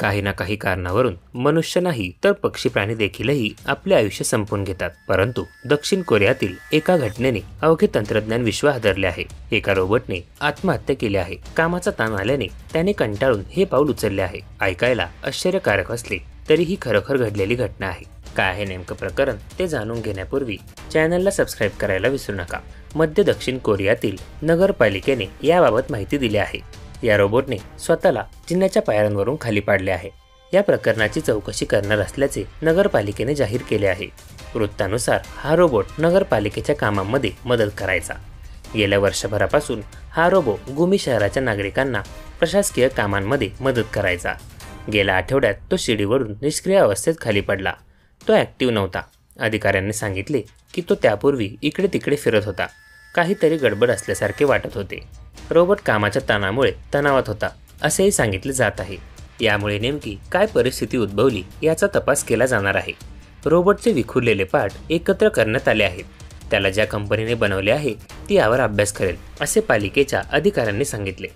काही ना काही कारणावरून मनुष्य नाही तर पक्षी प्राणी देखीलही आपले आयुष्य संपवून घेतात। परंतु दक्षिण कोरियातील एका घटनेने अवघे तंत्रज्ञान विश्व हादरले आहे। एका रोबोटने आत्महत्या केली आहे। कामाचा ताण आल्याने त्याने कंटाळून हे पाऊल उचलले आहे। ऐकायला आश्चर्यकारक असले तरी ही खरोखर घडलेली घटना आहे। काय आहे नेमकं प्रकरण ते जाणून घेण्यापूर्वी चॅनलला सबस्क्राईब करायला विसरू नका। मध्य दक्षिण कोरियातील नगरपालिकेने याबाबत माहिती दिली आहे। या रोबोटने स्वतःला जिन्याच्या पायऱ्यांवरून खाली पाडले आहे। या प्रकरणाची चौकशी करणार असल्याचे नगरपालिकेने जाहीर केले आहे। वृत्तानुसार हा रोबोट नगरपालिकेच्या कामांमध्ये मदत करायचा। गेल्या वर्षभरापासून हा रोबो गुमी शहराच्या नागरिकांना प्रशासकीय कामांमध्ये मदत करायचा। गेल्या आठवड्यात तो शिडीवरून निष्क्रिय अवस्थेत खाली पडला। तो ॲक्टिव्ह नव्हता। अधिकाऱ्यांनी सांगितले की तो त्यापूर्वी इकडे तिकडे फिरत होता। काहीतरी गडबड असल्यासारखे वाटत होते। रोबोट कामाच्या ताणामुळे तणावात होता असेही सांगितले जात आहे। यामुळे नेमकी काय परिस्थिती उद्भवली याचा तपास केला जाणार आहे। रोबोटचे विखुरलेले पार्ट एकत्र करण्यात आले आहेत। त्याला ज्या कंपनीने बनवले आहे ती यावर अभ्यास करेल असे पालिकेच्या अधिकाऱ्यांनी सांगितले।